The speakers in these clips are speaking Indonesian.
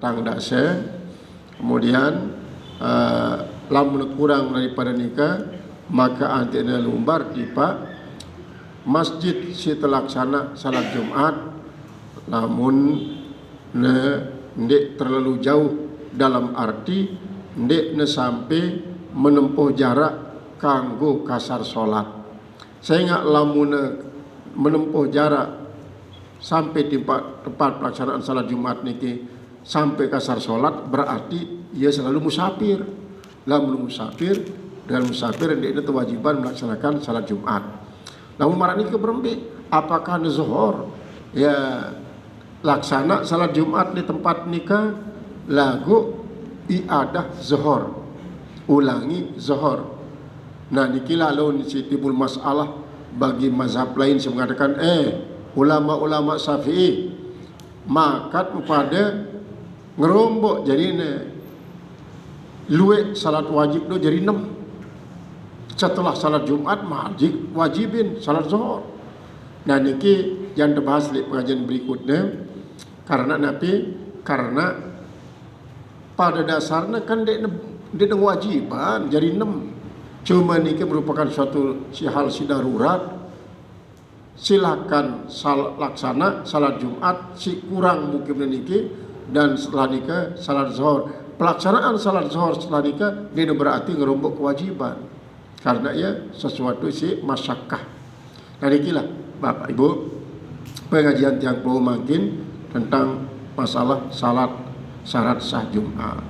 tang dase. Kemudian lamun kurang daripada nikah maka antina lumbar di pak masjid si terlaksana salat Jumat, lamun ndek terlalu jauh dalam arti ndek sampai menempuh jarak kanggo kasar solat. Sehingga lamun menempuh jarak sampai tempat pelaksanaan salat Jumat niki sampai kasar solat, berarti ia selalu musafir. Lamun musafir, dengan musafir ndek kewajiban melaksanakan salat Jumat. Namun marah niki berembi, apakah zuhur ya laksana salat Jumat di tempat nikah lagu iadah zuhur, ulangi zuhur. Nah niki lalu timbul masalah bagi mazhab lain yang mengatakan ulama-ulama Syafi'i makat pada ngerombok jadi luwe salat wajib do jadi 6 setelah salat Jumat wajibin salat zuhur. Nah niki yang dibahas di pengajian berikutnya karena pada dasarnya kan dia wajiban jadi 6. Cuma niki merupakan suatu hal si darurat. Silakan laksana salat Jumat si kurang mungkin niki, dan setelah nikah salat zuhur. Pelaksanaan salat zuhur setelah nikah dia berarti ngerombok kewajiban karena ia sesuatu si masyakkah. Nah nikilah Bapak Ibu pengajian yang perlu makin tentang masalah salat syarat sah Jumat.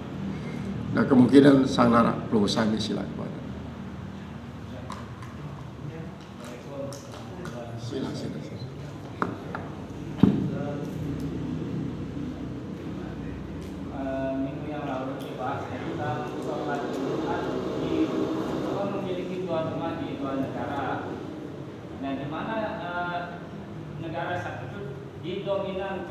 Nah kemungkinan sanara perlu sami silakan. Minggu yang lalu dibahas tentang sholat Jumat memiliki dua tempat di dua negara. Nah, di mana negara satu itu didominan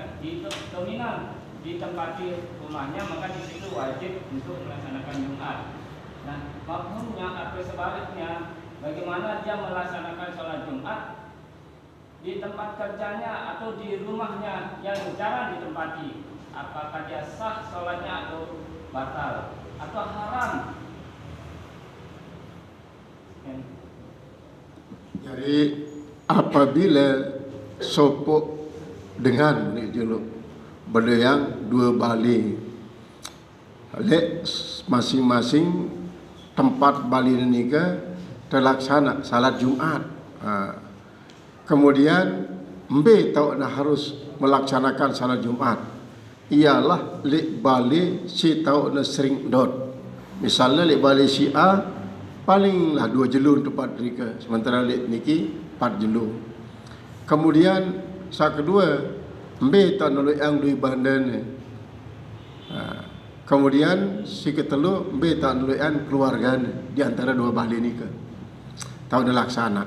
ditempati rumahnya, maka di situ wajib untuk melaksanakan Jumat. Nah, maksudnya atau sebaliknya, bagaimana dia melaksanakan sholat Jumat di tempat kerjanya atau di rumahnya yang jarang ditempati? Apakah dia sah sholatnya atau batal atau haram? Jadi apabila sopok dengan ni dulu benda yang dua balik lek masing-masing tempat balik nikah terlaksana salat Jumat. Kemudian mbe tahu nak harus melaksanakan salat Jumat ialah lek balik si tahu nak sering dot. Misalnya lek balik si A palinglah 2 jelur tempat mereka, sementara lek niki 4 jelur. Kemudian saat kedua mbe tak nolak yang dui bandan. Kemudian si ketelu mbe tak nolak yang keluarga di antara dua balik nikah. Tahu dah laksana.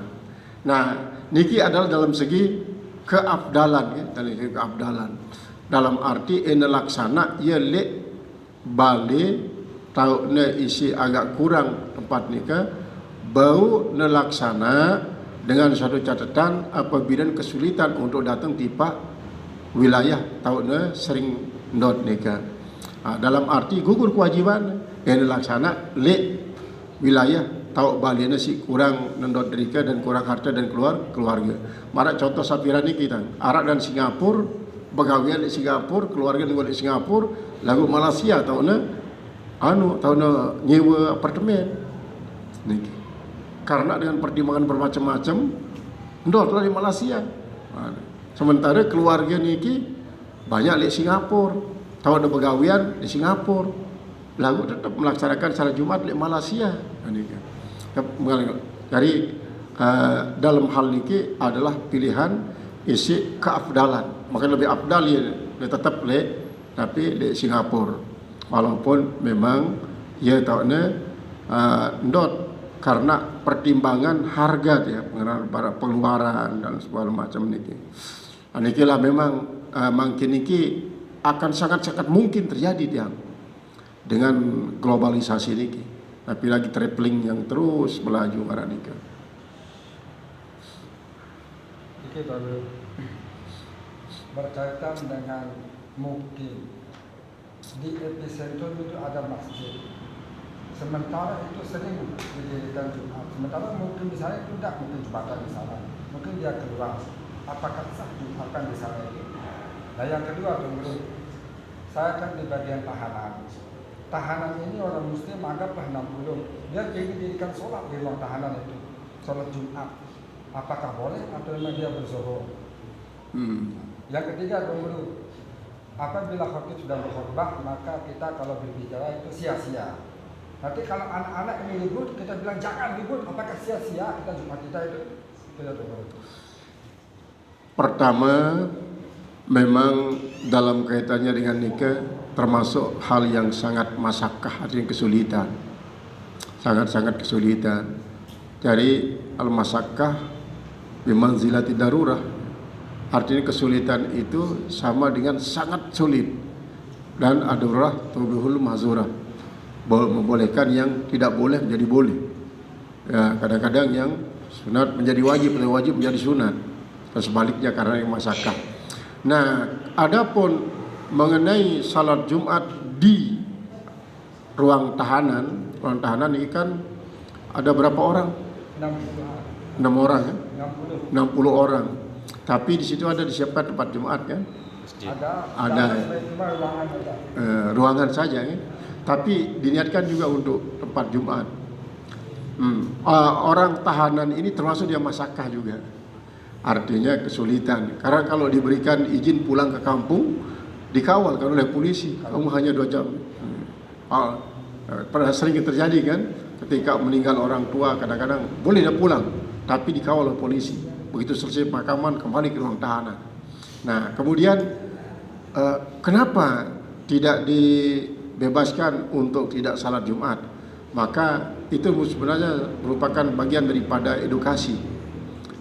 Nah, niki adalah dalam segi keabdalan ya, dalam segi keabdalan. Dalam arti ena laksana ia lek balik tahu ne isi agak kurang tempat nikah bau ne laksana dengan satu catatan apabila kesulitan untuk datang tiba wilayah tahu ne sering not nikah. Dalam arti gugur kewajiban ena laksana lek wilayah tahu balina si kurang nendot derika dan kurang harta dan keluarga. Marak contoh sapiran ni kita Arab dan Singapura, begawian di Singapura, keluarga di Singapura, lagu Malaysia tahu na nyewa apartemen. Niki. Karena dengan pertimbangan bermacam-macam ndotlah di Malaysia. Sementara keluarga niki banyak di Singapura, tahu ada begawian di Singapura. Lagu tetap melaksanakan salat Jumat di Malaysia. Niki. Jadi dalam hal ini adalah pilihan isi keafdalan. Maka lebih afdal dia tetap tapi di Singapura. Walaupun memang ia tahu ndot karena pertimbangan harga dia, para pengeluaran dan segala macam niki. Anikilah memang makin niki akan sangat-sangat mungkin terjadi dia dengan globalisasi niki. Tapi lagi traveling yang terus melaju marah nikah. Berkaitan dengan mungkin di epicentrum itu ada masjid. Sementara itu sering didirikan Jumat. Sementara mungkin di sana itu tidak, mungkin Jumatan di sana. Mungkin dia keluar. Apakah sah Jumatan di sana itu? Nah yang kedua tunggu, saya kan di bagian tahanan. Tahanan ini orang Muslim anggaplah 60. Dia ingin didirikan sholat di ruang tahanan itu, sholat Jumat. Apakah boleh atau memang dia berzuhur? Yang ketiga tunggu, apabila khatib sudah berkhutbah, maka kita kalau berbicara itu sia-sia. Nanti kalau anak-anak ini ribut, kita bilang jangan ribut, apakah sia-sia kita Jumat kita itu? Kita tunggu. Pertama, memang dalam kaitannya dengan nikah termasuk hal yang sangat masakkah, artinya kesulitan, sangat-sangat kesulitan. Jadi al-masakkah bimanzilati darurah, artinya kesulitan itu sama dengan sangat sulit, dan ad-darurah tubihul mahzurah, membolehkan yang tidak boleh menjadi boleh. Ya, kadang-kadang yang sunat menjadi wajib, yang wajib menjadi sunat, dan sebaliknya karena yang masakkah. Nah, adapun mengenai salat Jumat di ruang tahanan ini kan ada berapa orang? 6 orang kan? 60 orang. Tapi di situ ada disiapkan tempat Jumat kan? Ada ruangan saja kan? Tapi diniatkan juga untuk tempat Jumat. Orang tahanan ini termasuk dia masakkah juga. Artinya kesulitan. Karena kalau diberikan izin pulang ke kampung, dikawal kan oleh polisi. Kamu hanya 2 jam. Pernah sering terjadi kan, ketika meninggal orang tua kadang-kadang boleh dia pulang, tapi dikawal oleh polisi. Begitu selesai pemakaman kembali ke ruang tahanan. Nah kemudian kenapa tidak dibebaskan untuk tidak salat Jumat? Maka itu sebenarnya merupakan bagian daripada edukasi.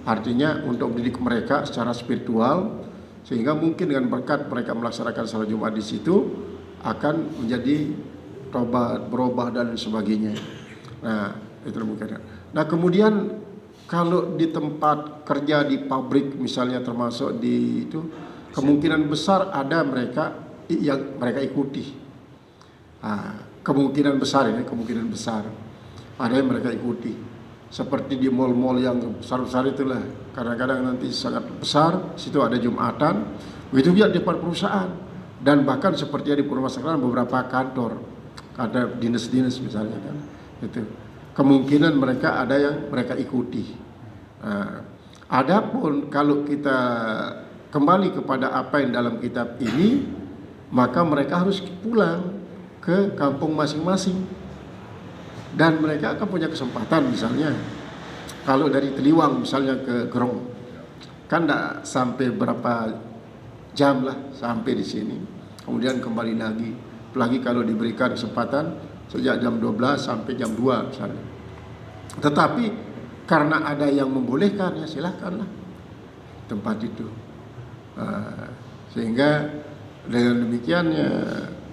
Artinya untuk mendidik mereka secara spiritual, sehingga mungkin dengan berkat mereka melaksanakan salat Jumat di situ akan menjadi tobat, berubah dan sebagainya. Nah, itu mungkin. Nah, kemudian kalau di tempat kerja, di pabrik misalnya, termasuk di itu, kemungkinan besar ada mereka yang mereka ikuti. Kemungkinan besar ini, kemungkinan besar ada yang mereka ikuti. Seperti di mal-mal yang besar-besar itulah, kadang-kadang nanti sangat besar, situ ada Jumatan. Begitu juga di depan perusahaan, dan bahkan seperti di permasalahan beberapa kantor, ada dinas-dinas misalnya kan, itu kemungkinan mereka ada yang mereka ikuti. Adapun kalau kita kembali kepada apa yang dalam kitab ini, maka mereka harus pulang ke kampung masing-masing. Dan mereka akan punya kesempatan, misalnya kalau dari Teliwang misalnya ke Gerong, kan tidak sampai berapa jam lah sampai di sini, kemudian kembali lagi. Apalagi kalau diberikan kesempatan sejak jam 12 sampai jam 2 misalnya. Tetapi karena ada yang membolehkan, ya silakanlah tempat itu. Sehingga dengan demikian ya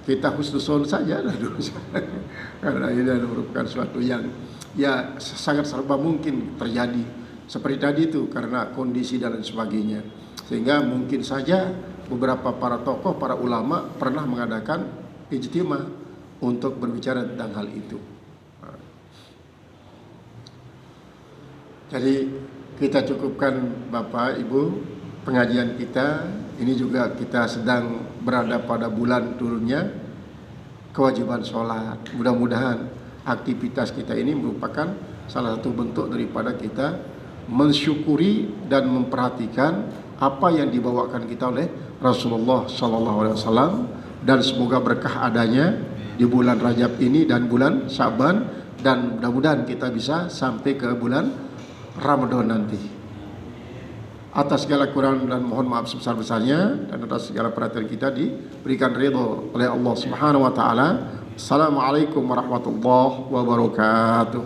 kita husnuzon saja lah dulu. Karena ini merupakan suatu yang ya sangat serba mungkin terjadi seperti tadi itu, karena kondisi dan lain sebagainya. Sehingga mungkin saja beberapa para tokoh, para ulama pernah mengadakan ijtima untuk berbicara tentang hal itu. Jadi kita cukupkan Bapak Ibu pengajian kita. Ini juga kita sedang berada pada bulan turunnya kewajiban sholat. Mudah-mudahan aktivitas kita ini merupakan salah satu bentuk daripada kita mensyukuri dan memperhatikan apa yang dibawakan kita oleh Rasulullah SAW, dan semoga berkah adanya di bulan Rajab ini dan bulan Sya'ban, dan mudah-mudahan kita bisa sampai ke bulan Ramadan nanti. Atas segala kurang dan mohon maaf sebesar-besarnya, dan atas segala perhatian kita diberikan ridho oleh Allah Subhanahu wa taala. Assalamualaikum warahmatullahi wabarakatuh.